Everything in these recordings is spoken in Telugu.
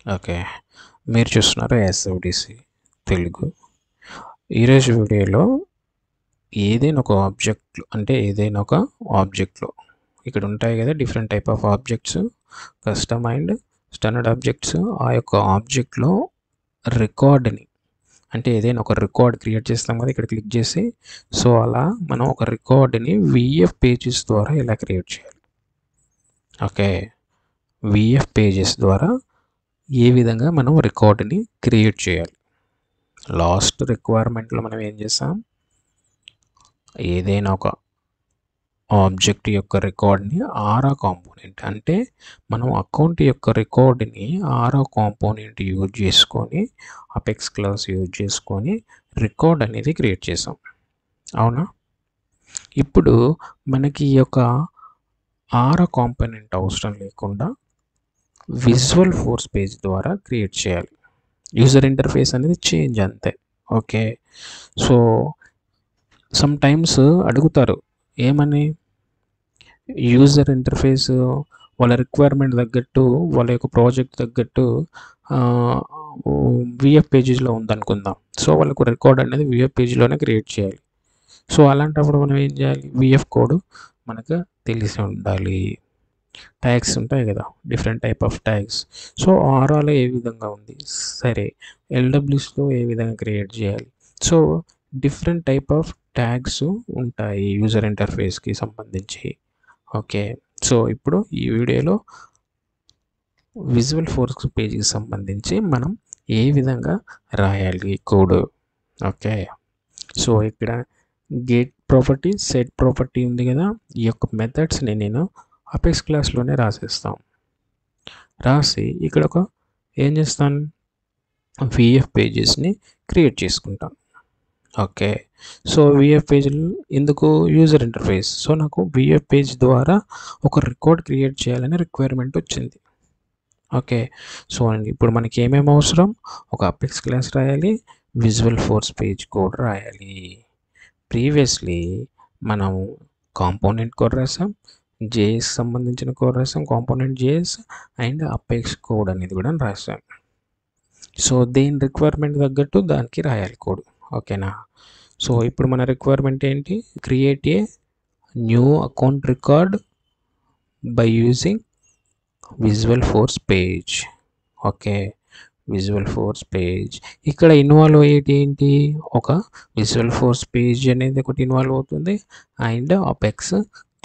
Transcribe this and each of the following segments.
ఓకే. మీరు చూస్తున్నారు ఎస్ఎఫ్‌డిసి తెలుగు. ఈరోజు వీడియోలో ఏదైనా ఒక ఆబ్జెక్ట్ అంటే ఏదైనా ఒక ఆబ్జెక్ట్‌లో ఇక్కడ ఉంటాయి కదా! Different type of objects, custom and standard objects. ఆ యొక్క ఆబ్జెక్ట్‌లో రికార్డ్‌ని అంటే ఏదైనా ఒక రికార్డ్ క్రియేట్ చేస్తాం కదా! ఇక్కడ క్లిక్ చేసి సో, అలా మనం ఒక రికార్డ్‌ని వీఎఫ్ పేజెస్ ద్వారా ఎలా క్రియేట్ చేయాలి. ఓకే. వీఎఫ్ పేజెస్ ద్వారా ఏ విధంగా మనం రికార్డ్‌ని క్రియేట్ చేయాలి. లాస్ట్ రిక్వైర్మెంట్లో మనం ఏం చేసాం, ఏదైనా ఒక ఆబ్జెక్ట్ యొక్క రికార్డ్ని ఆరా కాంపోనెంట్ అంటే మనం అకౌంట్ యొక్క రికార్డ్ని ఆరా కాంపోనెంట్ యూజ్ చేసుకొని అపెక్స్ క్లాస్ యూజ్ చేసుకొని రికార్డ్ అనేది క్రియేట్ చేసాం. అవునా? ఇప్పుడు మనకి ఈ యొక్క ఆరా కాంపోనెంట్ అవసరం లేకుండా విజువల్ ఫోర్స్ పేజ్ ద్వారా క్రియేట్ చేయాలి. యూజర్ ఇంటర్ఫేస్ అనేది చేంజ్ అంతే. ఓకే. సో సమ్ టైమ్స్ అడుగుతారు ఏమని, యూజర్ ఇంటర్ఫేస్ వాళ్ళ రిక్వైర్మెంట్ తగ్గట్టు వాళ్ళ యొక్క ప్రాజెక్ట్ తగ్గట్టు విఎఫ్ పేజెస్లో ఉందనుకుందాం. సో వాళ్ళకు రికార్డ్ అనేది విఎఫ్ పేజీలోనే క్రియేట్ చేయాలి. సో అలాంటప్పుడు మనం ఏం చేయాలి, విఎఫ్ కోడ్ మనకు తెలిసి ఉండాలి. ట్యాగ్స్ ఉంటాయి కదా, different type of tags. So ఆరాలో ఏ విధంగా ఉంది, సరే ఎల్డబ్ల్యూస్లో ఏ విధంగా క్రియేట్ చేయాలి. So different type of tags ఉంటాయి యూజర్ ఇంటర్ఫేస్కి సంబంధించి. ఓకే. సో ఇప్పుడు ఈ వీడియోలో విజువల్ ఫోర్స్ పేజీకి సంబంధించి మనం ఏ విధంగా రాయాలి కోడ్. ఓకే. సో ఇక్కడ గెట్ ప్రాపర్టీ, సెట్ ప్రాపర్టీ ఉంది కదా, ఈ యొక్క మెథడ్స్ని నేను అపెక్స్ క్లాస్లోనే రాసేస్తాం. రాసి ఇక్కడ ఒక ఏం చేస్తాను, విఎఫ్ పేజెస్ని క్రియేట్ చేసుకుంటాను. ఓకే. సో విఎఫ్ పేజ్లు ఎందుకు, యూజర్ ఇంటర్ఫేస్. సో నాకు విఎఫ్ పేజ్ ద్వారా ఒక రికార్డ్ క్రియేట్ చేయాలని రిక్వైర్మెంట్ వచ్చింది. ఓకే. సో ఇప్పుడు మనకి ఏమేమి అవసరం, ఒక అపెక్స్ క్లాస్ రాయాలి, విజువల్ ఫోర్స్ పేజ్ కోడ్ రాయాలి. ప్రీవియస్లీ మనం కాంపోనెంట్ కోడ్ రాసాం, జేఎస్ సంబంధించిన కోడ్ రాసాం, component JS and apex code అనేది కూడా రాసాం. సో దేని రిక్వైర్మెంట్ తగ్గట్టు దానికి రాయాలి కోడ్. ఓకేనా? సో ఇప్పుడు మన రిక్వైర్మెంట్ ఏంటి, create a new account record by using visual force page. Okay. Visual force page ఇక్కడ ఇన్వాల్వ్ అయ్యేది ఏంటి, ఒక విజువల్ ఫోర్స్ పేజ్ అనేది ఒకటి ఇన్వాల్వ్ అవుతుంది అండ్ అపెక్స్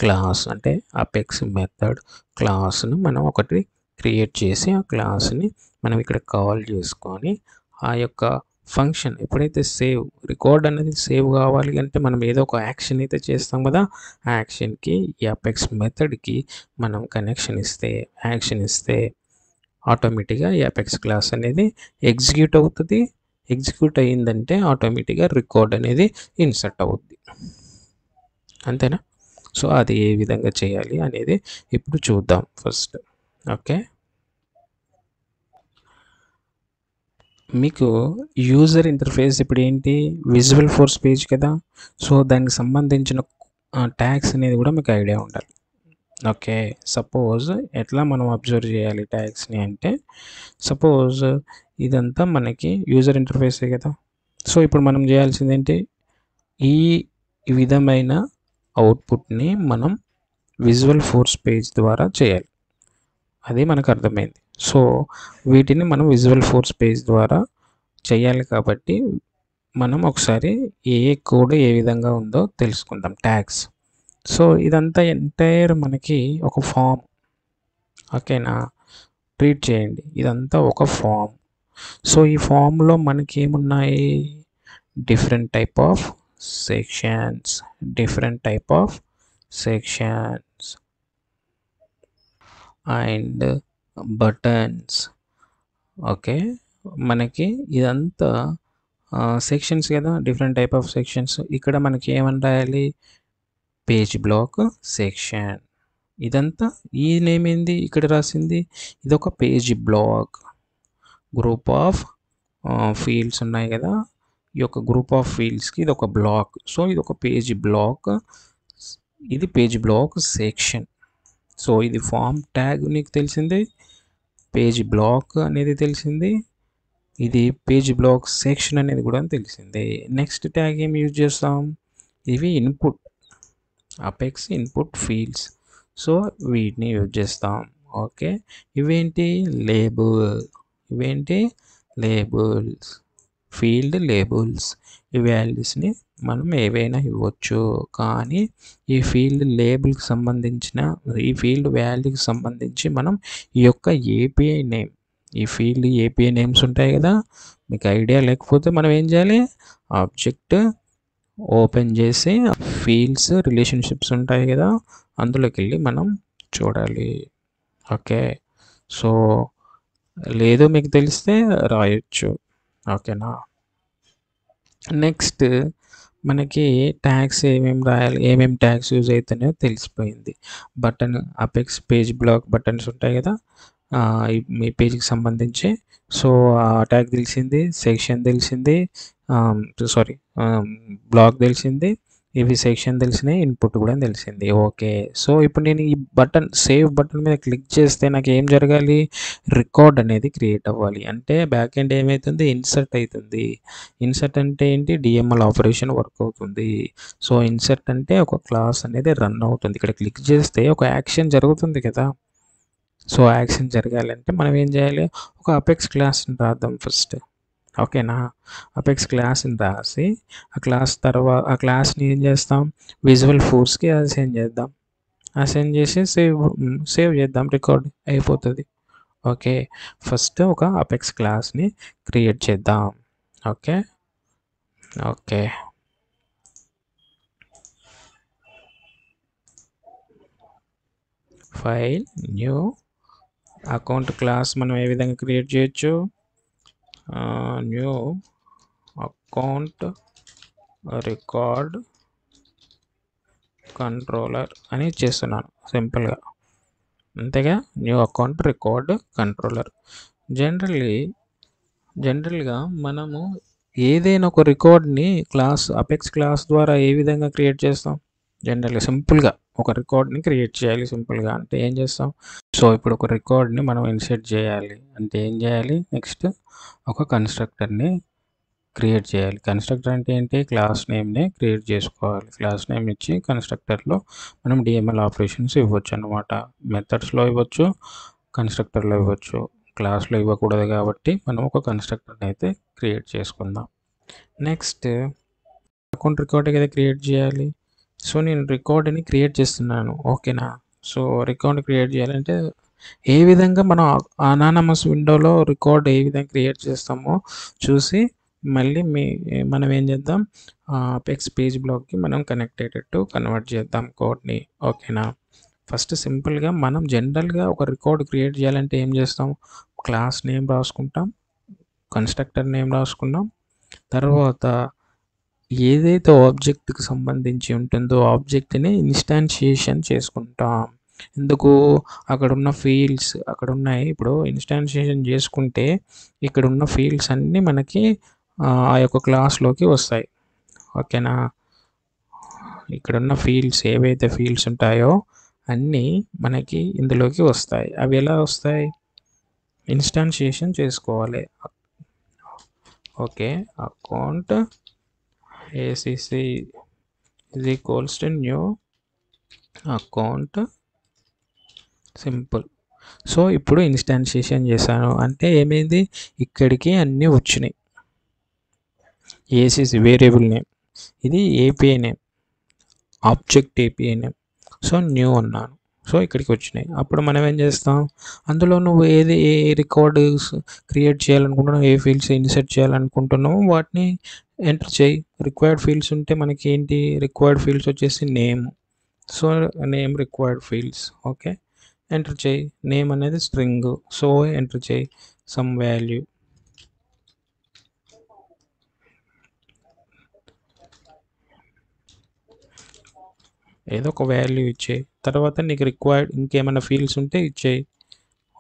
క్లాస్ అంటే అపెక్స్ మెథడ్ క్లాస్ను మనం ఒకటి క్రియేట్ చేసి ఆ క్లాస్ని మనం ఇక్కడ కాల్ చేసుకొని ఆ యొక్క ఫంక్షన్ ఎప్పుడైతే సేవ్ రికార్డ్ అనేది సేవ్ కావాలి అంటే మనం ఏదో ఒక యాక్షన్ అయితే చేస్తాం కదా, ఆ యాక్షన్కి ఈ అపెక్స్ మెథడ్కి మనం కనెక్షన్ ఇస్తే, యాక్షన్ ఇస్తే ఆటోమేటిక్గా ఈ అపెక్స్ క్లాస్ అనేది ఎగ్జిక్యూట్ అవుతుంది. ఎగ్జిక్యూట్ అయ్యిందంటే ఆటోమేటిక్గా రికార్డ్ అనేది ఇన్సర్ట్ అవుద్ది. అంతేనా? సో అది ఏ విధంగా చేయాలి అనేది ఇప్పుడు చూద్దాం ఫస్ట్. ఓకే. మీకు యూజర్ ఇంటర్ఫేస్ ఇప్పుడు ఏంటి, విజువల్ ఫోర్స్ పేజ్ కదా. సో దానికి సంబంధించిన ట్యాగ్స్ అనేది కూడా మీకు ఐడియా ఉండాలి. ఓకే. సపోజ్ ఎట్లా మనం అబ్జర్వ్ చేయాలి ట్యాగ్స్ని అంటే, సపోజ్ ఇదంతా మనకి యూజర్ ఇంటర్ఫేసే కదా. సో ఇప్పుడు మనం చేయాల్సింది ఏంటి, ఈ విధమైన అవుట్పుట్ని మనం విజువల్ ఫోర్స్ పేజ్ ద్వారా చేయాలి. అది మనకు అర్థమైంది. సో వీటిని మనం విజువల్ ఫోర్స్ పేజ్ ద్వారా చేయాలి కాబట్టి మనం ఒకసారి ఏ కోడ్ ఏ విధంగా ఉందో తెలుసుకుందాం. ట్యాగ్స్. సో ఇదంతా ఎంటైర్ మనకి ఒక ఫామ్. ఓకేనా? ట్రీట్ చేయండి, ఇదంతా ఒక ఫామ్. సో ఈ ఫామ్లో మనకి ఏమున్నాయి, different type of sections, different type of sections and buttons. Okay. మనకి ఇదంతా సెక్షన్స్ కదా, డిఫరెంట్ టైప్ ఆఫ్ సెక్షన్స్. ఇక్కడ మనకి ఏమని రాయాలి, పేజ్ బ్లాక్ సెక్షన్. ఇదంతా ఈ నేమ్ ఏంది ఇక్కడ రాసింది, ఇదొక page black. Group of fields ఉన్నాయి కదా, ఈ యొక్క గ్రూప్ ఆఫ్ ఫీల్డ్స్కి ఇది ఒక బ్లాక్. సో ఇది ఒక పేజ్ బ్లాక్, ఇది పేజ్ బ్లాక్ సెక్షన్. సో ఇది ఫామ్ ట్యాగ్ నీకు తెలిసిందే, పేజ్ బ్లాక్ అనేది తెలిసింది, ఇది పేజ్ బ్లాక్ సెక్షన్ అనేది కూడా తెలిసింది. నెక్స్ట్ ట్యాగ్ ఏం యూజ్ చేస్తాం, ఇవి input apex input fields, so వీటిని యూజ్ చేస్తాం. ఓకే, ఇవేంటి లేబుల్స్, ఫీల్డ్ లేబుల్స్. ఈ వాల్యూస్ని మనం ఏవైనా ఇవ్వచ్చు, కానీ ఈ ఫీల్డ్ లేబుల్కి సంబంధించిన ఈ ఫీల్డ్ వాల్యూకి సంబంధించి మనం ఈ యొక్క ఏపీఐ నేమ్, ఈ ఫీల్డ్ ఏపీఐ నేమ్స్ ఉంటాయి కదా, మీకు ఐడియా లేకపోతే మనం ఏం చేయాలి, ఆబ్జెక్ట్ ఓపెన్ చేసి ఫీల్డ్స్ రిలేషన్షిప్స్ ఉంటాయి కదా, అందులోకి వెళ్ళి మనం చూడాలి. ఓకే, సో లేదు మీకు తెలిస్తే రాయొచ్చు. ఓకేనా, నెక్స్ట్ మనకి ట్యాగ్స్ ఏమేమి రాయాలి, ఏమేమి ట్యాగ్స్ యూజ్ అవుతున్నాయో తెలిసిపోయింది. Button apex page block buttons ఉంటాయి కదా మీ పేజ్కి సంబంధించి, సో ఆ ట్యాగ్ తెలిసింది, సెక్షన్ తెలిసింది, సారీ బ్లాక్ తెలిసింది, ఇవి సెక్షన్ తెలిసినాయి, ఇన్పుట్ కూడా తెలిసింది. ఓకే, సో ఇప్పుడు నేను ఈ బటన్ సేవ్ బటన్ మీద క్లిక్ చేస్తే నాకు ఏం జరగాలి, రికార్డ్ అనేది క్రియేట్ అవ్వాలి. అంటే బ్యాక్ ఎండ్ ఏమవుతుంది, ఇన్సర్ట్ అవుతుంది. ఇన్సర్ట్ అంటే ఏంటి, డిఎంఎల్ ఆపరేషన్ వర్క్ అవుతుంది. సో ఇన్సర్ట్ అంటే ఒక క్లాస్ అనేది రన్ అవుతుంది. ఇక్కడ క్లిక్ చేస్తే ఒక యాక్షన్ జరుగుతుంది కదా, సో యాక్షన్ జరగాలంటే మనం ఏం చేయాలి, ఒక అపెక్స్ క్లాస్ని రాద్దాం ఫస్ట్. ఓకేనా, అపెక్స్ క్లాస్ని రాసి ఆ క్లాస్ తర్వాత ఆ క్లాస్ని ఏం చేస్తాం, విజువల్ ఫోర్స్కి అసైన్ చేద్దాం. అసైన్ చేసి సేవ్ చేద్దాం, రికార్డ్ అయిపోతుంది. ఓకే, ఫస్ట్ ఒక అపెక్స్ క్లాస్ని క్రియేట్ చేద్దాం. Okay, file new account class మనం ఏ విధంగా క్రియేట్ చేయొచ్చు, న్యూ అకౌంట్ రికార్డ్ కంట్రోలర్ అని చేస్తున్నాను సింపుల్గా, అంతేగా, న్యూ అకౌంట్ రికార్డ్ కంట్రోలర్. జనరల్గా మనము ఏదైనా ఒక రికార్డ్ని అపెక్స్ క్లాస్ ద్వారా ఏ విధంగా క్రియేట్ చేస్తాం, జనరల్గా సింపుల్గా ఒక రికార్డ్ని క్రియేట్ చేయాలి. సింపుల్గా అంటే ఏం చేస్తాం, సో ఇప్పుడు ఒక రికార్డ్ని మనం ఇన్సర్ట్ చేయాలి అంటే ఏం చేయాలి, నెక్స్ట్ ఒక కన్స్ట్రక్టర్ని క్రియేట్ చేయాలి. కన్స్ట్రక్టర్ అంటే ఏంటి, క్లాస్ నేమ్ని క్రియేట్ చేసుకోవాలి. క్లాస్ నేమ్ ఇచ్చి కన్స్ట్రక్టర్లో మనం డిఎంఎల్ ఆపరేషన్స్ ఇవ్వచ్చు అనమాట. మెథడ్స్లో ఇవ్వచ్చు, కన్స్ట్రక్టర్లో ఇవ్వచ్చు, క్లాస్లో ఇవ్వకూడదు కాబట్టి మనం ఒక కన్స్ట్రక్టర్ని అయితే క్రియేట్ చేసుకుందాం. నెక్స్ట్ అకౌంట్ రికార్డ్ కదా క్రియేట్ చేయాలి, సో నేను రికార్డ్ని క్రియేట్ చేస్తున్నాను. ఓకేనా, సో రికార్డ్ క్రియేట్ చేయాలంటే ఏ విధంగా మనం అనానమస్ విండోలో రికార్డ్ ఏ విధంగా క్రియేట్ చేస్తామో చూసి మళ్ళీ మనం ఏం చేద్దాం, అపెక్స్ పేజ్ బ్లాక్కి మనం కనెక్ట్ అయ్యేటట్టు కన్వర్ట్ చేద్దాం కోడ్ని. ఓకేనా, ఫస్ట్ సింపుల్గా మనం జనరల్గా ఒక రికార్డ్ క్రియేట్ చేయాలంటే ఏం చేస్తాం, క్లాస్ నేమ్ రాసుకుంటాం, కన్స్ట్రక్టర్ నేమ్ రాసుకున్నాం, తర్వాత ఏదైతే ఆబ్జెక్ట్కి సంబంధించి ఉంటుందో ఆబ్జెక్ట్ని ఇన్స్టాన్షియేషన్ చేసుకుంటాం. ఎందుకు, అక్కడ ఉన్న ఫీల్డ్స్ అక్కడ ఉన్నాయి. ఇప్పుడు ఇన్స్టాన్షియేషన్ చేసుకుంటే ఇక్కడ ఉన్న ఫీల్డ్స్ అన్నీ మనకి ఆ యొక్క క్లాస్లోకి వస్తాయి. ఓకేనా, ఇక్కడ ఉన్న ఫీల్డ్స్ ఏవైతే ఫీల్డ్స్ ఉంటాయో అన్నీ మనకి ఇందులోకి వస్తాయి. అవి ఎలా వస్తాయి, ఇన్స్టాన్షియేషన్ చేసుకోవాలి. Okay, account ACC is equals to new account, simple. So ఇప్పుడు ఇన్స్టాన్షియేషన్ చేశాను అంటే ఏమైంది, ఇక్కడికి అన్నీ వచ్చినాయి. ఏసీసీ వేరియబుల్ నేమ్, ఇది API name, object API name, so new అన్నాను, సో ఇక్కడికి వచ్చినాయి. అప్పుడు మనం ఏం చేస్తాం, అందులో నువ్వు ఏ రికార్డ్స్ క్రియేట్ చేయాలనుకుంటున్నావు, ఏ ఫీల్డ్స్ ఇన్సర్ట్ చేయాలనుకుంటున్నావు వాటిని ఎంటర్ చేయి. రిక్వైర్డ్ ఫీల్డ్స్ ఉంటే మనకి ఏంటి, రిక్వైర్డ్ ఫీల్డ్స్ వచ్చేసి name, so name required fields. Okay, enter చేయి, నేమ్ అనేది స్ట్రింగ్, సో ఎంటర్ చేయి సమ్ వాల్యూ, ఏదో ఒక వాల్యూ ఇచ్చేయి. తర్వాత నీకు రిక్వైర్డ్ ఇంకేమైనా ఫీల్డ్స్ ఉంటే ఇచ్చేయి.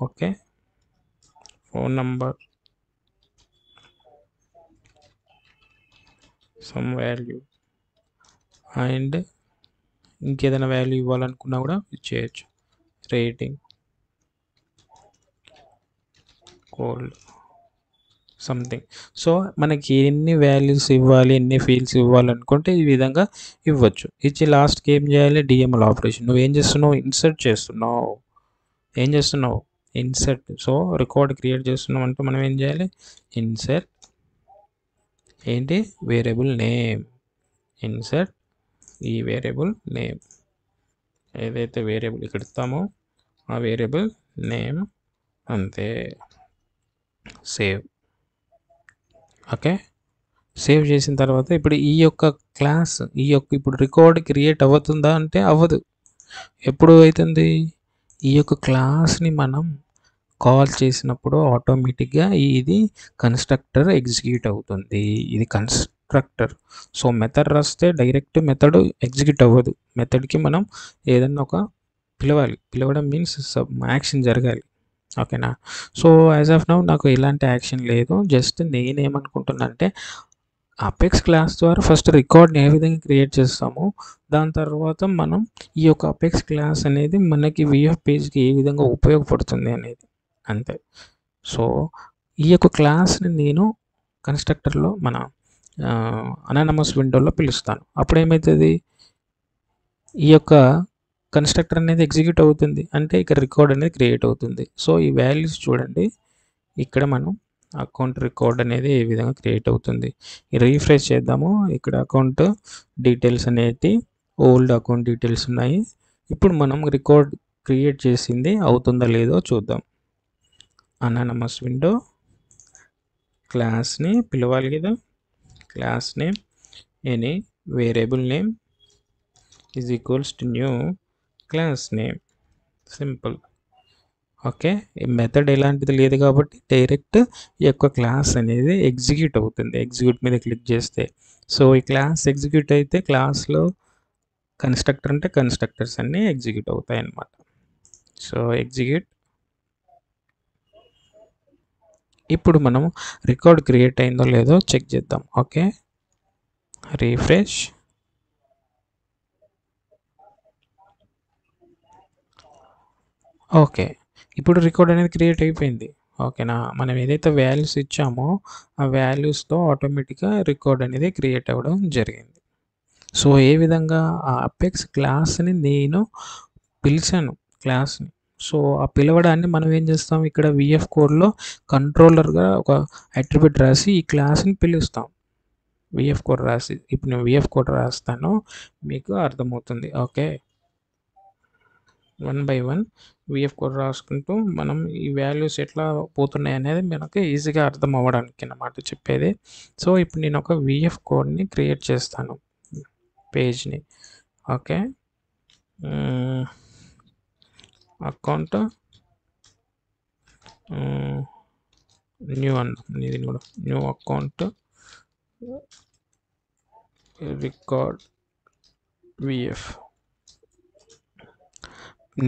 Okay, phone number, some value, and ఇంకేదైనా వాల్యూ ఇవ్వాలనుకున్నా కూడా ఇచ్చేయచ్చు, రేటింగ్. Cold something. సో మనకి ఎన్ని వాల్యూస్ ఇవ్వాలి, ఎన్ని ఫీల్డ్స్ ఇవ్వాలనుకుంటే ఈ విధంగా ఇవ్వచ్చు. ఇచ్చి లాస్ట్కి ఏం చేయాలి, డిఎంఎల్ ఆపరేషన్. నువ్వేం చేస్తున్నావు, ఇన్సర్ట్ చేస్తున్నావు. ఏం చేస్తున్నావు, ఇన్సర్ట్. సో రికార్డ్ క్రియేట్ చేస్తున్నాం అంటే మనం ఏం చేయాలి, ఇన్సర్ట్ ఏంటి, వేరియబుల్ నేమ్. ఇన్సర్ట్ ఈ వేరియబుల్ నేమ్, ఏదైతే వేరియబుల్ ఇక్కడ ఇస్తామో ఆ వేరియబుల్ నేమ్, అంతే. సేవ్. ఓకే, సేవ్ చేసిన తర్వాత ఇప్పుడు ఈ యొక్క క్లాస్, ఇప్పుడు రికార్డ్ క్రియేట్ అవుతుందా అంటే అవ్వదు. ఎప్పుడు అవుతుంది, ఈ యొక్క క్లాస్ని మనం కాల్ చేసినప్పుడు ఆటోమేటిక్గా ఇది కన్స్ట్రక్టర్ ఎగ్జిక్యూట్ అవుతుంది. ఇది కన్స్ట్రక్టర్. సో మెథడ్ రాస్తే డైరెక్ట్ మెథడ్ ఎగ్జిక్యూట్ అవ్వదు. మెథడ్కి మనం ఏదన్నా ఒక పిలవడం మీన్స్ యాక్షన్ జరగాలి. ఓకేనా. సో యాజ్ ఆఫ్ నౌ నాకు ఎలాంటి యాక్షన్ లేదు. జస్ట్ నేనేమనుకుంటున్నా అంటే అపెక్స్ క్లాస్ ద్వారా ఫస్ట్ రికార్డ్ని ఏ విధంగా క్రియేట్ చేస్తామో దాని తర్వాత మనం ఈ యొక్క అపెక్స్ క్లాస్ అనేది మనకి విఎఫ్ పేజ్కి ఏ విధంగా ఉపయోగపడుతుంది అనేది, అంతే. సో ఈ యొక్క క్లాస్ని నేను కన్స్ట్రక్టర్లో మన అనానమస్ విండోలో పిలుస్తాను. అప్పుడు ఏమవుతుంది, ఈ యొక్క కన్స్ట్రక్టర్ అనేది ఎగ్జిక్యూట్ అవుతుంది, అంటే ఇక్కడ రికార్డ్ అనేది క్రియేట్ అవుతుంది. సో ఈ వాల్యూస్ చూడండి, ఇక్కడ మనం అకౌంట్ రికార్డ్ అనేది ఏ విధంగా క్రియేట్ అవుతుంది. రీఫ్రెష్ చేద్దాము. ఇక్కడ అకౌంట్ డీటెయిల్స్ అనేటి ఓల్డ్ అకౌంట్ డీటెయిల్స్ ఉన్నాయి. ఇప్పుడు మనం రికార్డ్ క్రియేట్ చేసింది అవుతుందా లేదో చూద్దాం. అనానమస్ విండో, క్లాస్ని పిలవాలి కదా, class name any variable name is equals to new class name, simple. Okay, ఈ మెథడ్ ఎలాంటిది లేదు కాబట్టి డైరెక్ట్ ఈ యొక్క క్లాస్ అనేది ఎగ్జిక్యూట్ అవుతుంది. ఎగ్జిక్యూట్ మీద క్లిక్ చేస్తే సో ఈ క్లాస్ ఎగ్జిక్యూట్ అయితే క్లాస్లో కన్స్ట్రక్టర్ అంటే కన్స్ట్రక్టర్స్ అన్నీ ఎగ్జిక్యూట్ అవుతాయి అన్నమాట. So execute. ఇప్పుడు మనం రికార్డ్ క్రియేట్ అయిందో లేదో చెక్ చేద్దాం. Okay, refresh. ఓకే, ఇప్పుడు రికార్డ్ అనేది క్రియేట్ అయిపోయింది. ఓకేనా. మనం ఏదైతే వాల్యూస్ ఇచ్చామో ఆ వాల్యూస్తో ఆటోమేటిక్గా రికార్డ్ అనేది క్రియేట్ అవ్వడం జరిగింది. సో ఏ విధంగా ఆ అపెక్స్ క్లాస్ని నేను పిలిచాను క్లాస్ని. సో ఆ పిలవడాన్ని మనం ఏం చేస్తాం, ఇక్కడ విఎఫ్ కోడ్లో కంట్రోలర్గా ఒక అట్రిబ్యూట్ రాసి ఈ క్లాస్ని పిలుస్తాం. విఎఫ్ కోడ్ రాసి, ఇప్పుడు నేను విఎఫ్ కోడ్ రాస్తాను, మీకు అర్థమవుతుంది. ఓకే, 1 by 1 విఎఫ్ కోడ్ రాసుకుంటూ మనం ఈ వాల్యూస్ ఎట్లా పోతున్నాయి అనేది మనకు ఈజీగా అర్థం అవ్వడానికి అన్నమాట చెప్పేది. సో ఇప్పుడు నేను ఒక విఎఫ్ కోడ్ని క్రియేట్ చేస్తాను పేజ్ని. ఓకే, అకౌంట్ న్యూ ఇది కూడా new account record VF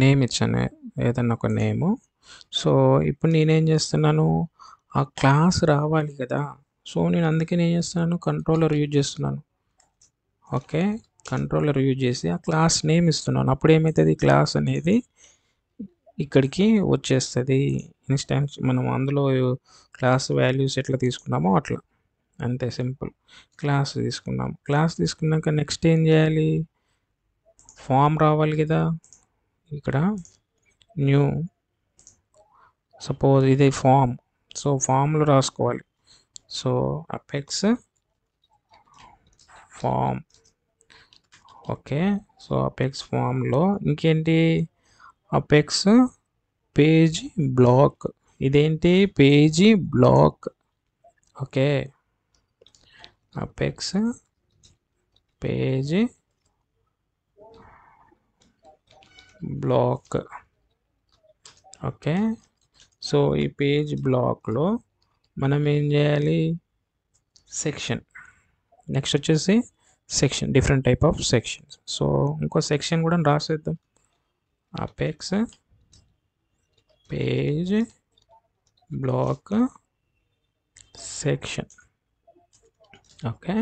name ఇచ్చాను, ఏదన్నా ఒక నేము. సో ఇప్పుడు నేనేం చేస్తున్నాను, ఆ క్లాస్ రావాలి కదా. సో నేను అందుకే నేను చేస్తున్నాను, కంట్రోలర్ యూజ్ చేస్తున్నాను. ఓకే, కంట్రోలర్ యూజ్ చేసి ఆ క్లాస్ నేమ్ ఇస్తున్నాను. అప్పుడు ఏమవుతుంది, క్లాస్ అనేది ఇక్కడికి వచ్చేస్తుంది. ఇన్స్టాన్స్ మనం అందులో క్లాస్ వాల్యూస్ ఎట్లా తీసుకున్నామో అట్లా, అంతే సింపుల్. క్లాస్ తీసుకున్నాం. క్లాస్ తీసుకున్నాక నెక్స్ట్ ఏం చేయాలి, ఫామ్ రావాలి కదా. ఇక్కడ న్యూ సపోజ్ ఇది ఫామ్, సో ఫామ్లో రాసుకోవాలి. So apex form. Okay, so apex ఫామ్లో ఇంకేంటి, అపెక్స్ పేజ్ బ్లాక్. ఇదేంటి, page block. Okay, apex page block. Okay, so ఈ పేజ్ బ్లాక్లో మనం ఏం చేయాలి, సెక్షన్. నెక్స్ట్ వచ్చేసి section, different type of sections. So ఇంకో సెక్షన్ కూడా రాసేద్దాం, apex page block section. Okay,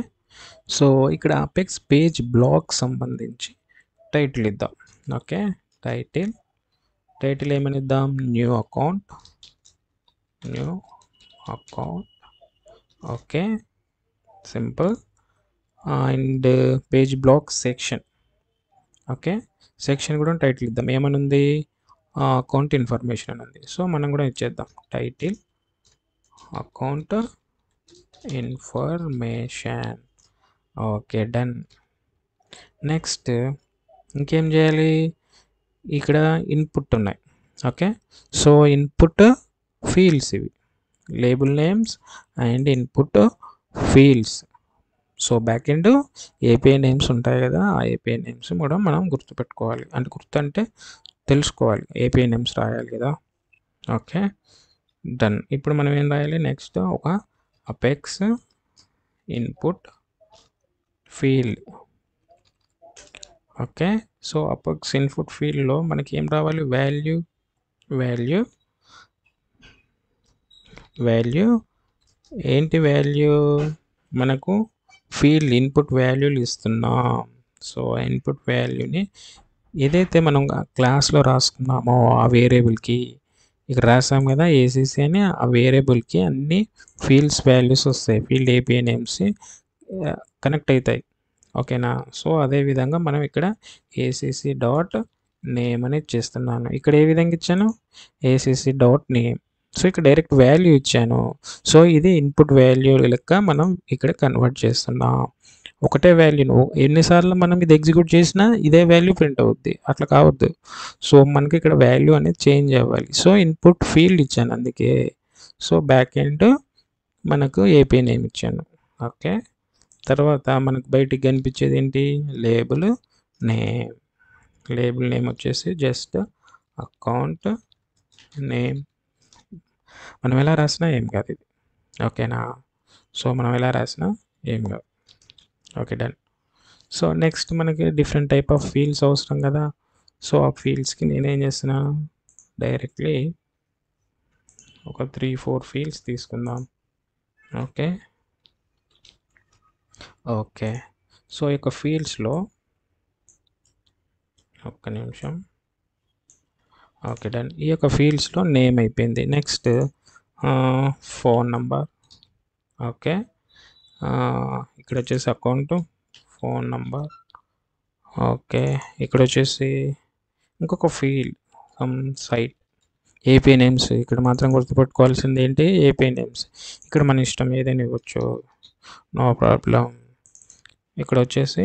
so ఇక్కడ అపెక్స్ పేజ్ బ్లాక్ సంబంధించి టైటిల్ ఇద్దాం. ఓకే, టైటిల్ ఏమని ఇద్దాం, new account new account. Okay, simple. And page block section. Okay, section కూడా టైటిల్ ఇద్దాం. ఏమని ఉంది? అకౌంట్ ఇన్ఫర్మేషన్ అని ఉంది. సో మనం కూడా ఇచ్చేద్దాం title account information. Okay, done. Next ఇంకేం చేయాలి? ఇక్కడ ఇన్పుట్ ఉన్నాయి. ఓకే, సో ఇన్పుట్ ఫీల్డ్స్ ఇవి, label names and input fields. So back end API names ఉంటాయి కదా, ఆ ఏపీఐ నేమ్స్ కూడా మనం గుర్తుపెట్టుకోవాలి. అంటే గుర్తు అంటే తెలుసుకోవాలి, ఏపీఐ నేమ్స్ రాయాలి కదా. Okay, done. ఇప్పుడు మనం ఏం రాయాలి? నెక్స్ట్ ఒక apex input field. Okay, so apex input ఫీల్డ్లో మనకి ఏం రావాలి? వాల్యూ ఏంటి? వాల్యూ మనకు ఫీల్డ్ ఇన్పుట్ వాల్యూలు ఇస్తున్నాం. సో ఇన్పుట్ వాల్యూని ఏదైతే మనం క్లాస్లో రాసుకున్నామో ఆ వేరియబుల్కి ఇక్కడ రాసాం కదా ఏసీసీ అని, ఆ వేరియబుల్కి అన్ని ఫీల్డ్స్ వాల్యూస్ వస్తాయి, ఫీల్డ్ ఏపీఐ నేమ్స్ కనెక్ట్ అవుతాయి. ఓకేనా? సో అదేవిధంగా మనం ఇక్కడ ఏసీసీ డాట్ నేమ్ అనేది చేస్తున్నాను. ఇక్కడ ఏ విధంగా ఇచ్చాను? ACC dot name. సో ఇక్కడ డైరెక్ట్ వాల్యూ ఇచ్చాను. సో ఇది ఇన్పుట్ వాల్యూ లెక్క మనం ఇక్కడ కన్వర్ట్ చేస్తున్నాం. ఒకటే వాల్యూను ఎన్నిసార్లు మనం ఇది ఎగ్జిక్యూట్ చేసినా ఇదే వాల్యూ ప్రింట్ అవుద్ది, అట్లా కావద్దు. సో మనకి ఇక్కడ వాల్యూ అనేది చేంజ్ అవ్వాలి. సో ఇన్పుట్ ఫీల్డ్ ఇచ్చాను అందుకే. సో బ్యాక్ ఎండ్ మనకు ఏపీ నేమ్ ఇచ్చాను. ఓకే, తర్వాత మనకు బయటికి కనిపించేది ఏంటి? Label name. లేబుల్ నేమ్ వచ్చేసి జస్ట్ అకౌంట్ నేమ్. మనం ఎలా రాసినా ఏం కాదు ఇది. ఓకేనా? సో మనం ఎలా రాసినా ఏం కాదు. Okay, done. సో నెక్స్ట్ మనకి డిఫరెంట్ టైప్ ఆఫ్ ఫీల్డ్స్ అవసరం కదా. సో ఆ ఫీల్డ్స్కి నేనేం చేస్తున్నా, డైరెక్ట్లీ ఒక 3-4 ఫీల్డ్స్ తీసుకుందాం. Okay, okay. సో ఈ యొక్క ఫీల్డ్స్లో ఒక్క నిమిషం. Okay, done. ఈ యొక్క ఫీల్డ్స్లో నేమ్ అయిపోయింది. Next phone number. ఓకే, ఇక్కడ వచ్చేసి అకౌంట్ ఫోన్ నంబర్. ఓకే, ఇక్కడ వచ్చేసి ఇంకొక ఫీల్డ్ సైట్ ఏపీ నేమ్స్. ఇక్కడ మాత్రం గుర్తుపెట్టుకోవాల్సింది ఏంటి? AP names. ఇక్కడ మన ఇష్టం ఏదైనా ఇవ్వచ్చు, నో ప్రాబ్లం. ఇక్కడ వచ్చేసి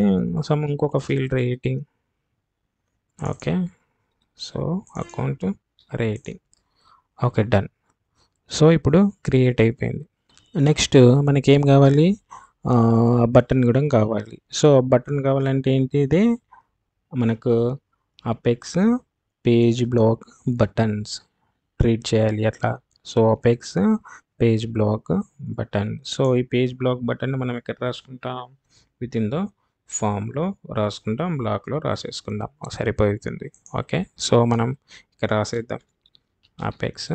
ఇంకొక field rating. Okay, so account rating. Okay, done. So ఇప్పుడు క్రియేట్ అయిపోయింది. నెక్స్ట్ మనకి ఏం కావాలి? బటన్ కూడా కావాలి. సో బటన్ కావాలంటే ఏంటి? ఇది మనకు apex page block buttons treat చేయాలి అట్లా. So apex page black button. So ఈ పేజ్ బ్లాక్ బటన్ మనం ఎక్కడ రాసుకుంటాం? విత్ ఇన్ ద ఫామ్లో రాసుకుంటాం, బ్లాక్లో రాసేసుకుందాం, సరిపోతుంది. ఓకే, సో మనం ఇక్కడ రాసేద్దాం apex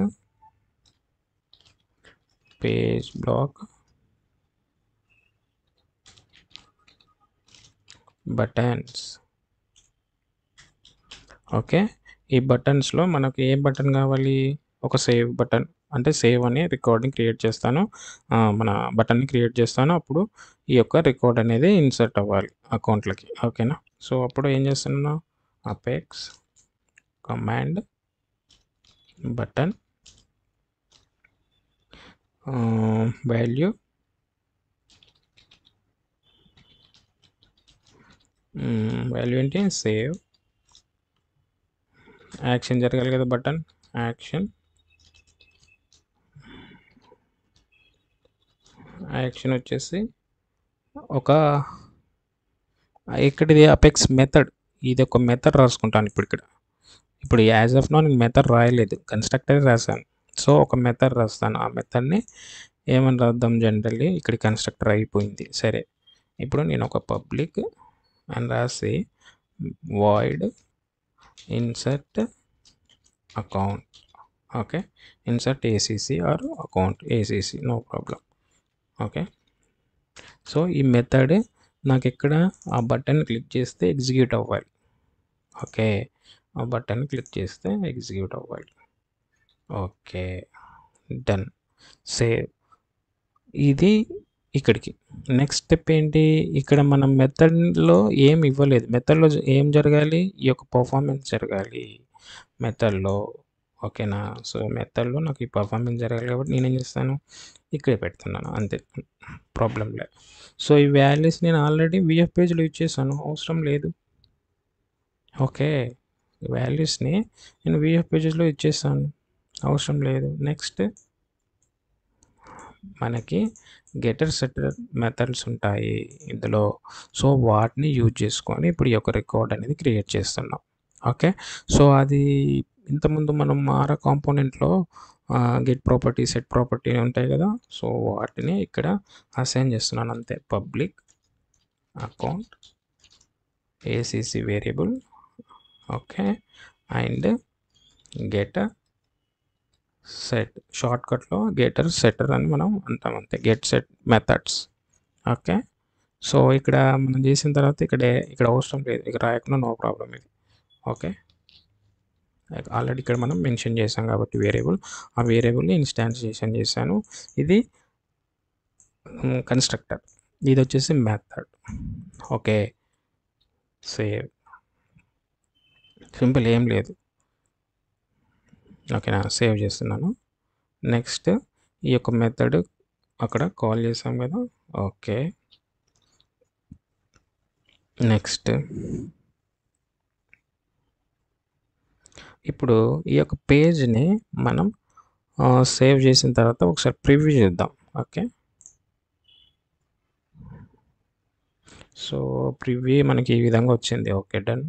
page block buttons. Okay, ఈ బటన్స్లో మనకు ఏ బటన్ కావాలి? ఒక సేవ్ బటన్. అంటే సేవ్ అనే రికార్డింగ్ క్రియేట్ చేస్తాను, మన బటన్ని క్రియేట్ చేస్తాను. అప్పుడు ఈ యొక్క రికార్డ్ అనేది ఇన్సర్ట్ అవ్వాలి అకౌంట్లకి. ఓకేనా? సో అప్పుడు ఏం చేస్తున్నా, అపెక్స్ కమాండ్ బటన్ వాల్యూ ఏంటి? సేవ్. యాక్షన్ జరగాలి కదా, బటన్ యాక్షన్ వచ్చేసి ఒక ఇక్కడిది అపెక్స్ మెథడ్. ఇది ఒక మెథడ్ రాసుకుంటాను ఇప్పుడు యాజ్ ఆఫ్ నో నేను మెథడ్ రాయలేదు, కన్స్ట్రక్టర్ రాశాను. సో ఒక మెథడ్ రాస్తాను, ఆ మెథడ్ని ఏమని రాద్దాం? జనరల్లీ ఇక్కడ కన్స్ట్రక్టర్ అయిపోయింది. సరే, ఇప్పుడు నేను ఒక పబ్లిక్ అని రాసి void insert account. Okay, insert ACC or account ACC, no problem. Okay, so ఈ మెథడ్ నాకు ఇక్కడ ఆ బటన్ క్లిక్ చేస్తే ఎగ్జిక్యూట్ అవ్వాలి. ఓకే, ఆ బటన్ క్లిక్ చేస్తే ఎగ్జిక్యూట్ అవ్వాలి. Okay, done. సేవ్. ఇది ఇక్కడికి. నెక్స్ట్ స్టెప్ ఏంటి? ఇక్కడ మనం మెథడ్‌లో ఏమి ఇవ్వలేదు. మెథడ్‌లో ఏం జరగాలి? ఈ యొక్క పర్ఫార్మెన్స్ జరగాలి మెథడ్‌లో. ఓకేనా? సో, మెథడ్‌లో నాకు ఈ పర్ఫార్మెన్స్ జరగాలి కాబట్టి నేనేం చేస్తాను? ఇక్కడే పెడుతున్నాను అంతే. ప్రాబ్లమ్ లేదు. సో, ఈ వాల్యూస్ నేను ఆల్రెడీ వీఎఫ్ పేజ్‌లో ఇచ్చేసాను. అవసరం లేదు. ఓకే. వాల్యూస్‌ని నేను వీఎఫ్ పేజెస్‌లో ఇచ్చేసాను. అవసరం లేదు. నెక్స్ట్ మనకి గెటర్ సెటర్ మెథడ్స్ ఉంటాయి ఇందులో. సో, వాటిని యూజ్ చేసుకొని ఇప్పుడు ఈ యొక్క రికార్డ్ అనేది క్రియేట్ చేస్తున్నాం. ఓకే. సో, అది ఇంతకుముందు మనం ఆరా కాంపోనెంట్‌లో గెట్ ప్రాపర్టీ, సెట్ ప్రాపర్టీ ఉంటాయి కదా! సో, వాటిని ఇక్కడ అసైన్ చేస్తున్నాను అంతే. Public account ACC variable. Okay. And get set, షార్ట్కట్లో గెటర్ సెటర్ అని మనం అంటాం అంతే. Get set methods. Okay. So, ఇక్కడ మనం చేసిన తర్వాత ఇక్కడ అవసరం లేదు. ఇక్కడ రాయకుండా నో ప్రాబ్లం ఇది. ఓకే. ఆల్రెడీ ఇక్కడ మనం మెన్షన్ చేసాం కాబట్టి వేరియబుల్, ఆ వేరియబుల్ని ఇన్స్టాన్షియేషన్ చేశాను. ఇది కన్స్ట్రక్టర్, ఇది వచ్చేసి మెథడ్. ఓకే. సేవ్. సింపుల్, ఏం లేదు. ఓకేనా? సేవ్ చేస్తున్నాను. నెక్స్ట్ ఈ యొక్క మెథడ్ అక్కడ కాల్ చేసాం కదా! ఓకే. నెక్స్ట్ ఇప్పుడు ఈ యొక్క పేజ్‌ని మనం సేవ్ చేసిన తర్వాత ఒకసారి ప్రివ్యూ చేద్దాం. ఓకే. సో, ప్రివ్యూ మనకి ఈ విధంగా వచ్చింది. ఓకే. డన్.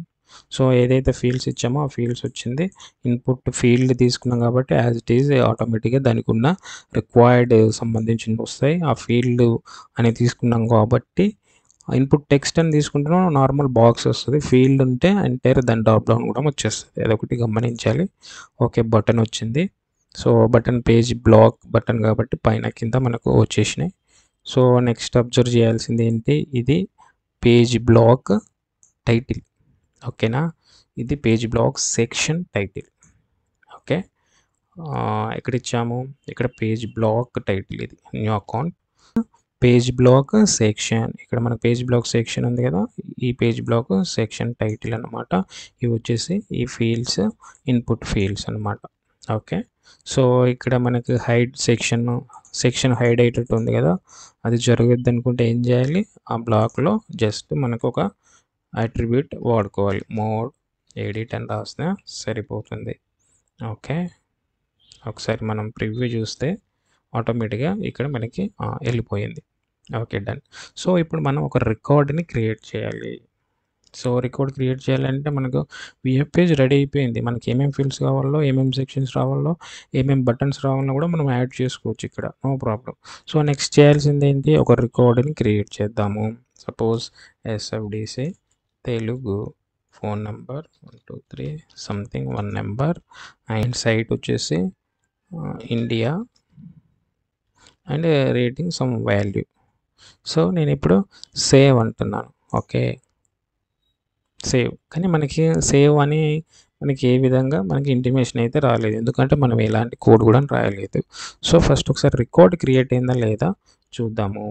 సో, ఏదైతే ఫీల్డ్స్ ఇచ్చామో ఆ ఫీల్డ్స్ వచ్చింది. ఇన్పుట్ ఫీల్డ్ తీసుకున్నాం కాబట్టి యాజ్ ఇట్ ఈజ్ ఆటోమేటిక్‌గా దానికున్న రిక్వైర్డ్ సంబంధించినవి వస్తాయి. ఆ ఫీల్డ్ అని తీసుకున్నాం కాబట్టి ఇన్పుట్ టెక్స్ట్ అని తీసుకుంటున్నాం, నార్మల్ బాక్స్ వస్తుంది. ఫీల్డ్ ఉంటే ఎంటైర్ దాని డ్రాప్ డౌన్ కూడా వచ్చేస్తుంది. అదొకటి గమనించాలి. ఓకే. బటన్ వచ్చింది. So, button page black button కాబట్టి పైన కింద మనకు వచ్చేసినాయి. సో, నెక్స్ట్ అబ్జర్వ్ చేయాల్సింది ఏంటి? ఇది పేజ్ బ్లాక్ టైటిల్. ఓకేనా? ఇది page block section title. Okay. ఎక్కడ ఇచ్చాము? ఇక్కడ పేజ్ బ్లాక్ టైటిల్, ఇది new account page block section. ఇక్కడ మన పేజ్ బ్లాక్ సెక్షన్ ఉంది కదా! ఈ పేజ్ బ్లాక్ సెక్షన్ టైటిల్ అనమాట. ఇవి వచ్చేసి ఈ ఫీల్డ్స్, ఇన్పుట్ ఫీల్డ్స్ అనమాట. ఓకే. సో, ఇక్కడ మనకి హైడ్ సెక్షన్ హైడ్ అయ్యేటట్టు ఉంది కదా! అది జరగద్దు అనుకుంటే ఏం చేయాలి? ఆ బ్లాక్‌లో జస్ట్ మనకు ఒక అట్రిబ్యూట్ వాడుకోవాలి. మోడ్ ఎడిట్ అని రాస్తే సరిపోతుంది. ఓకే. ఒకసారి మనం ప్రివ్యూ చూస్తే ఆటోమేటిక్‌గా ఇక్కడ మనకి వెళ్ళిపోయింది. ఓకే. డన్. సో, ఇప్పుడు మనం ఒక రికార్డ్‌ని క్రియేట్ చేయాలి. సో, రికార్డ్ క్రియేట్ చేయాలంటే మనకు వీఎఫ్ పేజ్ రెడీ అయిపోయింది. మనకి ఏమేమి ఫీల్డ్స్ కావాలో, ఏమేమి సెక్షన్స్ రావాలో, ఏమేమి బటన్స్ రావాలో కూడా మనం యాడ్ చేసుకోవచ్చు ఇక్కడ. No problem. సో, నెక్స్ట్ చేయాల్సింది ఏంటి? ఒక రికార్డ్‌ని క్రియేట్ చేద్దాము. Suppose SFDC Telugu phone number 123 something 1 number and site వచ్చేసి India and rating some value. So, నేను ఇప్పుడు సేవ్ అంటున్నాను. ఓకే. సేవ్. కానీ మనకి సేవ్ అని మనకి ఏ విధంగా మనకి ఇంటిమేషన్ అయితే రాలేదు. ఎందుకంటే మనం ఎలాంటి కోడ్ కూడా రాయలేదు. సో, ఫస్ట్ ఒకసారి రికార్డ్ క్రియేట్ అయిందా లేదా చూద్దాము.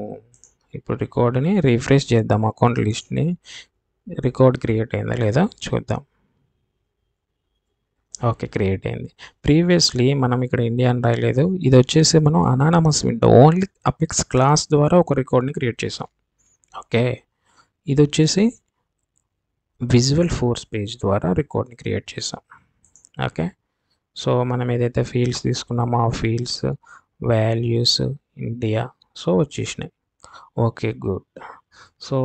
ఇప్పుడు రికార్డ్‌ని రిఫ్రెష్ చేద్దాం. అకౌంట్ లిస్ట్‌ని రికార్డ్ క్రియేట్ అయిందా లేదా చూద్దాం. ఓకే. క్రియేట్ అయింది. ప్రీవియస్‌లీ మనం ఇక్కడ ఇండియా అని రాయలేదు. ఇది వచ్చేసి మనం anonymous window only apex class ద్వారా ఒక రికార్డ్‌ని క్రియేట్ చేసాం. ఓకే. ఇది వచ్చేసి విజువల్ ఫోర్స్ పేజ్ ద్వారా రికార్డ్‌ని క్రియేట్ చేసాం. ఓకే. సో, మనం ఏదైతే ఫీల్డ్స్ తీసుకున్నామో ఆ ఫీల్డ్స్, వాల్యూస్, ఇండియా సో, వచ్చేసినాయి. ఓకే. గుడ్. సో,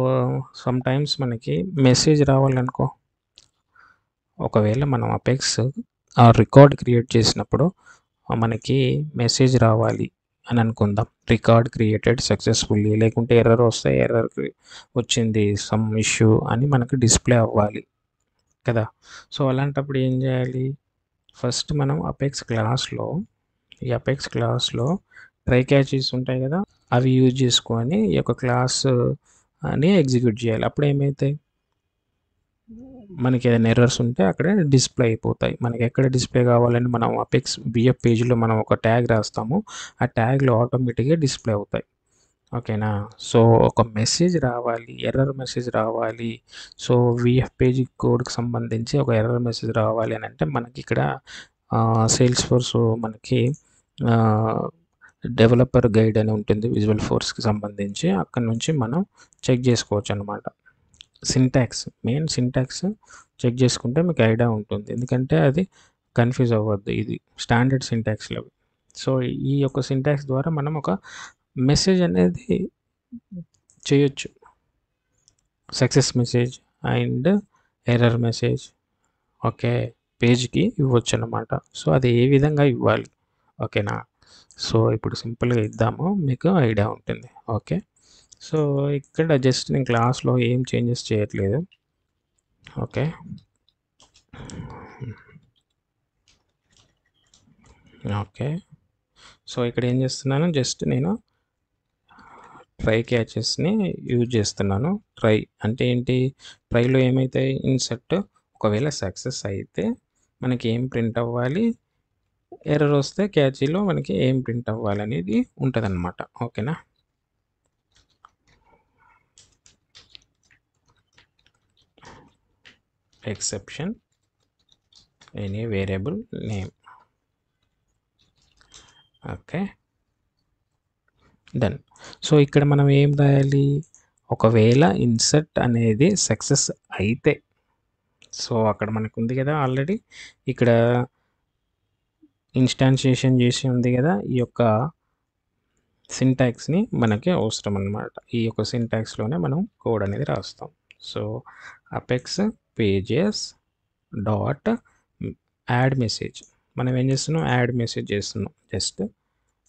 సమ్‌టైమ్స్ మనకి మెసేజ్ రావాలనుకో, ఒకవేళ మనం అపెక్స్ రికార్డ్ క్రియేట్ చేసినప్పుడు మనకి మెసేజ్ రావాలి అని అనుకుందాం. రికార్డ్ క్రియేటెడ్ సక్సెస్ఫుల్లీ, లేకుంటే ఎర్రర్ వస్తే ఎర్రర్ వచ్చింది సమ్ ఇష్యూ అని మనకు డిస్ప్లే అవ్వాలి కదా! సో, అలాంటప్పుడు ఏం చేయాలి? ఫస్ట్ మనం ఈ అపెక్స్ క్లాస్‌లో ట్రై క్యాచెస్ ఉంటాయి కదా! అవి యూజ్ చేసుకొని ఈ యొక్క క్లాస్ అని ఎగ్జిక్యూట్ చేయాలి. అప్పుడు ఏమైతాయి? మనకి ఏదైనా ఎర్రర్స్ ఉంటే అక్కడే డిస్ప్లే అయిపోతాయి. మనకి ఎక్కడ డిస్ప్లే కావాలని మనం అపెక్స్ బిఎఫ్ పేజ్లో మనం ఒక ట్యాగ్ రాస్తాము, ఆ ట్యాగ్లో ఆటోమేటిక్గా డిస్ప్లే అవుతాయి. ఓకేనా. సో ఒక మెసేజ్ రావాలి, ఎర్రర్ మెసేజ్ రావాలి. సో విఎఫ్ పేజ్ కోడ్కి సంబంధించి ఒక ఎర్రర్ మెసేజ్ రావాలి అని అంటే మనకి ఇక్కడ సేల్స్ ఫోర్స్ మనకి డెవలపర్ గైడ్ అని ఉంటుంది విజువల్ ఫోర్స్కి సంబంధించి. అక్కడ నుంచి మనం చెక్ చేసుకోవచ్చు అనమాట. మెయిన్ సింటాక్స్ చెక్ చేసుకుంటే మీకు ఐడియా ఉంటుంది, ఎందుకంటే అది కన్ఫ్యూజ్ అవ్వద్దు. ఇది స్టాండర్డ్ సింటాక్స్లో. సో ఈ యొక్క సింటాక్స్ ద్వారా మనం ఒక మెసేజ్ అనేది చేయొచ్చు, success message and error message. Okay, పేజ్కి ఇవ్వచ్చు అన్నమాట. సో అది ఏ విధంగా ఇవ్వాలి, ఓకేనా. సో ఇప్పుడు సింపుల్గా ఇద్దాము, మీకు ఐడియా ఉంటుంది. ఓకే, సో ఇక్కడ జస్ట్ నేను క్లాస్లో ఏం చేంజెస్ చేయట్లేదు. Okay, okay. సో ఇక్కడ ఏం చేస్తున్నాను, జస్ట్ నేను ట్రై క్యాచెస్ని యూజ్ చేస్తున్నాను. ట్రై అంటే ఏంటి, ట్రైలో ఏమైతే ఇన్సర్ట్ ఒకవేళ సక్సెస్ అయితే మనకి ఏం ప్రింట్ అవ్వాలి, ఎర్రర్ వస్తే క్యాచీలో మనకి ఏం ప్రింట్ అవ్వాలి అనేది ఉంటుంది అన్నమాట. ఓకేనా. Exception any variable name. Okay, done. So ఇక్కడ మనం ఏం రాయాలి, ఒకవేళ ఇన్సర్ట్ అనేది సక్సెస్ అయితే, సో అక్కడ మనకు ఉంది కదా ఆల్రెడీ ఇక్కడ ఇన్స్టాన్షియేషన్ చేసి ఉంది కదా, ఈ యొక్క సింటాక్స్ని మనకి అవసరం అన్నమాట. ఈ యొక్క సింటాక్స్లోనే మనం కోడ్ అనేది రాస్తాం. So apex pages dot add message, మనం ఏం చేస్తున్నాం, యాడ్ మెసేజ్ చేస్తున్నాం. జస్ట్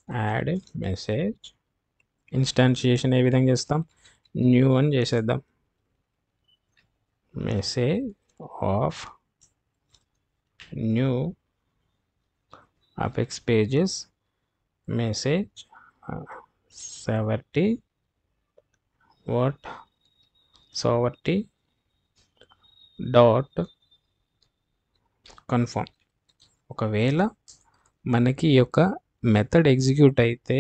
యాడ్ మెసేజ్, ఇన్స్టాన్షియేషన్ ఏ విధంగా చేస్తాం, న్యూ అని చేసేద్దాం. Message of new apex pages message 70 what 70 dot confirm. ఒకవేళ మనకి ఈ యొక్క మెథడ్ ఎగ్జిక్యూట్ అయితే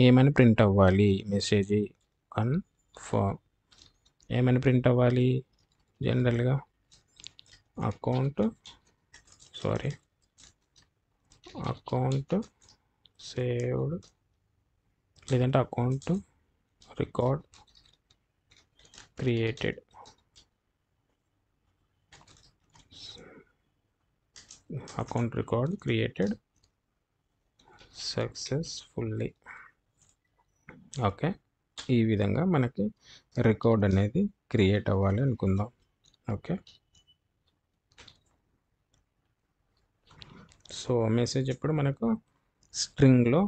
ఏమని ప్రింట్ అవ్వాలి, మెసేజ్ కన్ఫర్మ్. ఏమని ప్రింట్ అవ్వాలి, జనరల్గా అకౌంట్ సేవ్డ్, లేదంటే account record created. Account record created successfully. Okay, ఈ విధంగా మనకి రికార్డ్ అనేది క్రియేట్ అవ్వాలి అనుకుందాం. ఓకే, సో మెసేజ్ ఎప్పుడు మనకు స్ట్రింగ్లో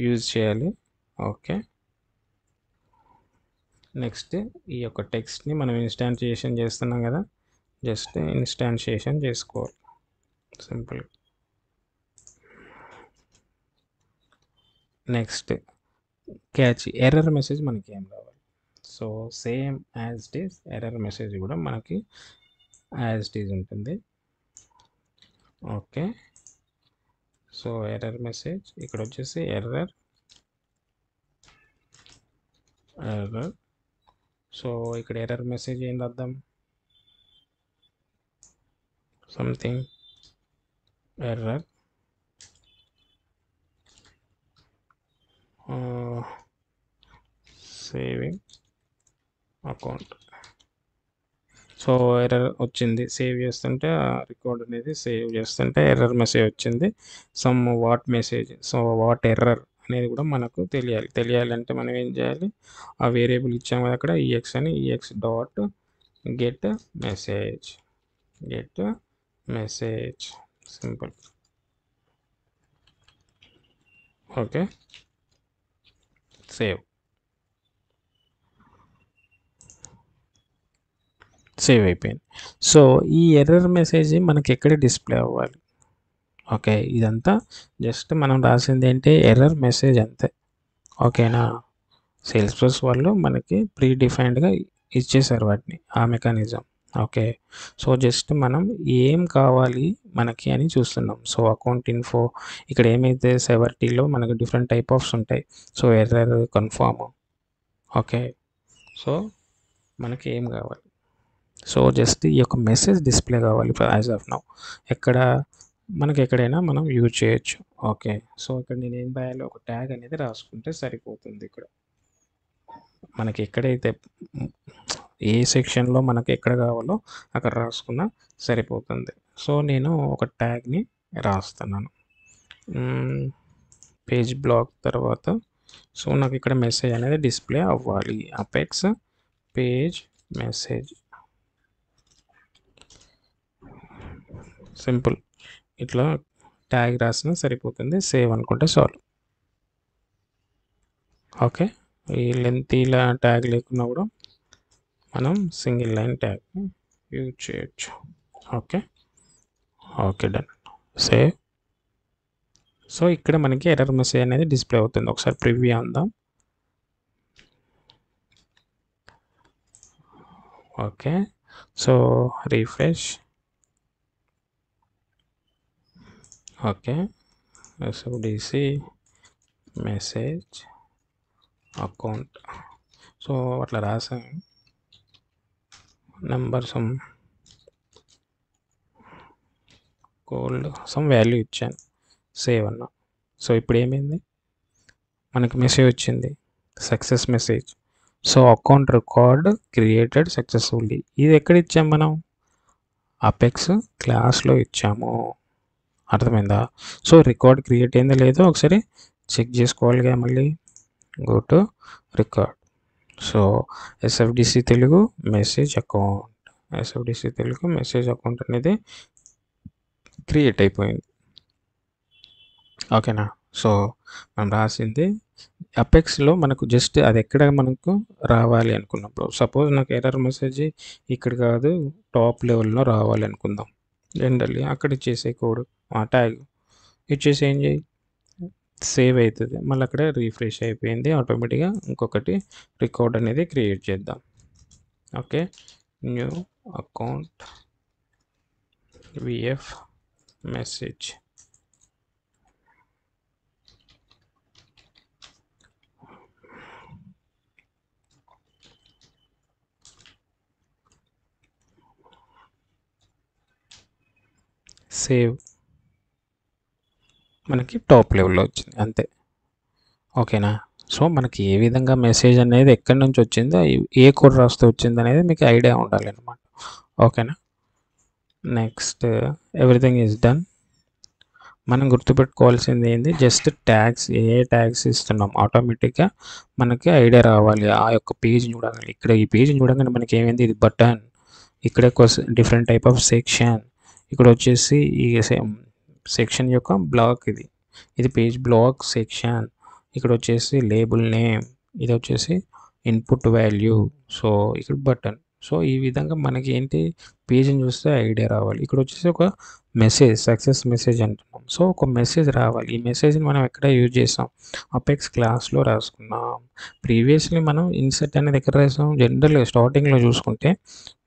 యూజ్ చేయాలి. ఓకే, నెక్స్ట్ ఈ యొక్క టెక్స్ట్ని మనం ఇన్స్టాన్షియేషన్ చేస్తున్నాం కదా, జస్ట్ ఇన్స్టాన్షియేషన్ చేసుకోవాలి simple. Next catch error message మనకి ఏం రావాలి, so same as it is error message కూడా మనకి యాజ్ ఇట్ ఈస్ ఉంటుంది. ఓకే, సో ఎర్రర్ మెసేజ్ ఇక్కడ వచ్చేసి ఎర్రర్. సో ఇక్కడ ఎర్రర్ మెసేజ్ ఏం రాద్దాం, something error saving account. So error వచ్చింది, సేవ్ చేస్తుంటే రికార్డ్ అనేది సేవ్ చేస్తుంటే ఎర్రర్ మెసేజ్ వచ్చింది, some what message. So what error అనేది కూడా మనకు తెలియాలంటే మనం ఏం చేయాలి, ఆ వేరియబుల్ ఇచ్చాము కదా అక్కడ ఈఎక్స్ అని, EX dot get message simple. Okay, save అయిపోయింది. సో ఈ ఎర్రర్ మెసేజ్ మనకి ఎక్కడ డిస్ప్లే అవ్వాలి. ఓకే, ఇదంతా జస్ట్ మనం రాసింది ఏంటి, ఎర్రర్ మెసేజ్ అంతే. ఓకేనా, సేల్స్ ఫోర్స్ వాళ్ళు మనకి ప్రీ డిఫైన్డ్గా ఇచ్చేసారు వాటిని, ఆ మెకానిజం. ఓకే. సో జస్ట్ మనం ఏం కావాలి మనకి అని చూస్తున్నాం. సో అకౌంట్ ఇన్ఫో ఇక్కడ ఏమైతే సెవర్టీలో మనకు డిఫరెంట్ టైప్ ఆఫ్స్ ఉంటాయి. So error, confirm. Okay. So మనకి ఏం కావాలి? సో జస్ట్ ఈ యొక్క మెసేజ్ డిస్ప్లే కావాలి యాజ్ ఆఫ్ నౌ. మనకి ఎక్కడైనా మనం యూజ్ చేయొచ్చు. ఓకే. సో ఇక్కడ నేను ఏం రాయాలి, ఒక ట్యాగ్ అనేది రాసుకుంటే సరిపోతుంది. ఇక్కడ మనకి ఎక్కడైతే ఏ సెక్షన్లో మనకి ఎక్కడ కావాలో అక్కడ రాసుకున్నా సరిపోతుంది. సో నేను ఒక ట్యాగ్ని రాస్తున్నాను. పేజ్ బ్లాక్ తర్వాత సో నాకు ఇక్కడ మెసేజ్ అనేది డిస్ప్లే అవ్వాలి. Apex page message, simple. ఇట్లా ట్యాగ్ రాసినా సరిపోతుంది. సేవ్ అనుకుంటే చాలు. ఓకే. ఈ లెంత్ ఇలా ట్యాగ్ లేకున్నా కూడా మనం సింగిల్ లైన్ ట్యాగ్ యూజ్ చేయొచ్చు. Okay. Okay, done. Save. So ఇక్కడ మనకి ఎర్రర్ మెసేజ్ అనేది డిస్ప్లే అవుతుంది. ఒకసారి ప్రివ్యూ అందాం. Okay. So refresh. Okay. SFDC message account. So అట్లా రాసాను. Number some cold some value ఇచ్చాను. సేవ్ అన్నా. సో ఇప్పుడు ఏమైంది, మనకి మెసేజ్ వచ్చింది, success message. So account record created successfully. ఇది ఎక్కడ ఇచ్చాము మనం? అపెక్స్ క్లాస్లో ఇచ్చాము. అర్థమైందా? సో రికార్డ్ క్రియేట్ అయిందో లేదో ఒకసారి చెక్ చేసుకోవాలిగా. మళ్ళీ go to record. So SFDC Telugu message account, SFDC Telugu message account అనేది క్రియేట్ అయిపోయింది. ఓకేనా? సో మనం రాసింది అపెక్స్లో మనకు జస్ట్ అది ఎక్కడ మనకు రావాలి అనుకున్నప్పుడు, సపోజ్ నాకు ఎర్రర్ మెసేజ్ ఇక్కడ కాదు టాప్ లెవెల్లో రావాలి అనుకుందాం. జనరల్లీ అక్కడ ఇచ్చేసే కోడ్ ఆ ట్యాగ్ ఇచ్చేసి ఏం చేయి, సేవ్ అవుతుంది. మళ్ళీ అక్కడ రీఫ్రెష్ అయిపోయింది ఆటోమేటిక్గా. ఇంకొకటి రికార్డ్ అనేది క్రియేట్ చేద్దాం. Okay. New account VF message. Save. మనకి టాప్ లెవెల్లో వచ్చింది అంతే. ఓకేనా? సో మనకి ఏ విధంగా మెసేజ్ అనేది ఎక్కడి నుంచి వచ్చిందో, ఏ కోడ్ రాస్తే వచ్చింది అనేది మీకు ఐడియా ఉండాలి అనమాట. ఓకేనా? Next everything is done. మనం గుర్తుపెట్టుకోవాల్సింది ఏంది, జస్ట్ ట్యాగ్స్, ఏ ట్యాగ్స్ ఇస్తున్నాం ఆటోమేటిక్గా మనకి ఐడియా రావాలి. ఆ యొక్క పేజ్ చూడాలి. ఇక్కడ ఈ పేజ్ చూడగానే మనకి ఏమైంది, ఇది బటన్, ఇక్కడ డిఫరెంట్ టైప్ ఆఫ్ సెక్షన్, ఇక్కడ వచ్చేసి ఈ సెక్షన్ యొక్క బ్లాక్, ఇది పేజ్ బ్లాక్ సెక్షన్, ఇక్కడ వచ్చేసి లేబుల్ నేమ్, ఇది వచ్చేసి ఇన్పుట్ వాల్యూ, సో ఇక్కడ బటన్. సో ఈ విధంగా మనకి ఏంటి, పేజ్ని చూస్తే ఐడియా రావాలి. ఇక్కడ వచ్చేసి ఒక మెసేజ్, సక్సెస్ మెసేజ్ అంటున్నాం. సో ఒక మెసేజ్ రావాలి. ఈ మెసేజ్ని మనం ఎక్కడ యూజ్ చేసాం, అపెక్స్ క్లాస్లో రాసుకున్నాం. ప్రీవియస్లీ మనం ఇన్సర్ట్ అనేది ఎక్కడ రాసాం, జనరల్గా స్టార్టింగ్లో చూసుకుంటే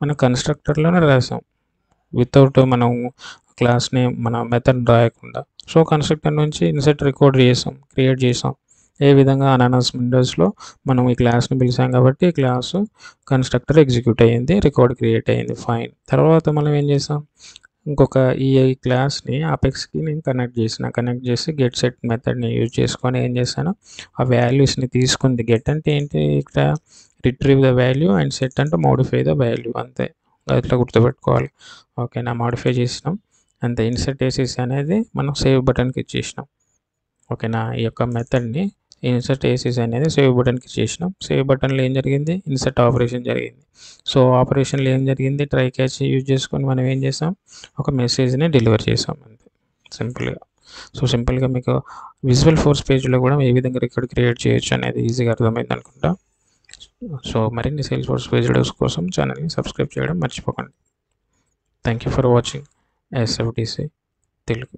మనం కన్స్ట్రక్టర్లోనే రాసాం, వితౌట్ మనం క్లాస్ నేమ్ మన మెథడ్ రాయకుండా. సో కన్స్ట్రక్టర్ నుంచి ఇన్సర్ట్ క్రియేట్ చేసాం. ఏ విధంగా అనానస్ విండోస్లో మనం ఈ క్లాస్ని పిలిచాం కాబట్టి ఈ క్లాసు కన్స్ట్రక్టర్ ఎగ్జిక్యూట్ అయ్యింది, రికార్డ్ క్రియేట్ అయ్యింది, ఫైన్. తర్వాత మనం ఏం చేసాం, ఇంకొక ఈ క్లాస్ని అపెక్స్కి నేను కనెక్ట్ చేసి గెట్ సెట్ మెథడ్ని యూజ్ చేసుకొని ఏం చేశాను, ఆ వాల్యూస్ని తీసుకుంది. గెట్ అంటే ఏంటి, ఇక్కడ retrieve the value and set అంటే మోడిఫై ద వాల్యూ, అంతే. ఇట్లా గుర్తుపెట్టుకోవాలి. ఓకేనా? మాడిఫై చేసినాం అంతే. ఇన్సర్ట్ ఏసీసీ అనేది మనం సేవ్ బటన్కి ఇచ్చేసినాం. ఓకేనా? ఈ యొక్క మెథడ్ని ఇన్సర్ట్ ఏసీసీ అనేది సేవ్ బటన్కి ఇచ్చేసినాం. సేవ్ బటన్లో ఏం జరిగింది, ఇన్సర్ట్ ఆపరేషన్ జరిగింది. సో ఆపరేషన్లో ఏం జరిగింది, ట్రై క్యాచ్ యూజ్ చేసుకొని మనం ఏం చేసాం, ఒక మెసేజ్ని డెలివర్ చేసాం అంతే, సింపుల్గా. సో సింపుల్గా మీకు విజువల్ ఫోర్స్ పేజ్లో కూడా ఏ విధంగా రికార్డ్ క్రియేట్ చేయొచ్చు అనేది ఈజీగా అర్థమైంది అనుకుంటా. సో మరిన్ని సేల్స్ ఫోర్స్ పేజ్ వీడియోస్ కోసం ఛానల్ని సబ్స్క్రైబ్ చేయడం మర్చిపోకండి. Thank you for watching SFDC Telugu.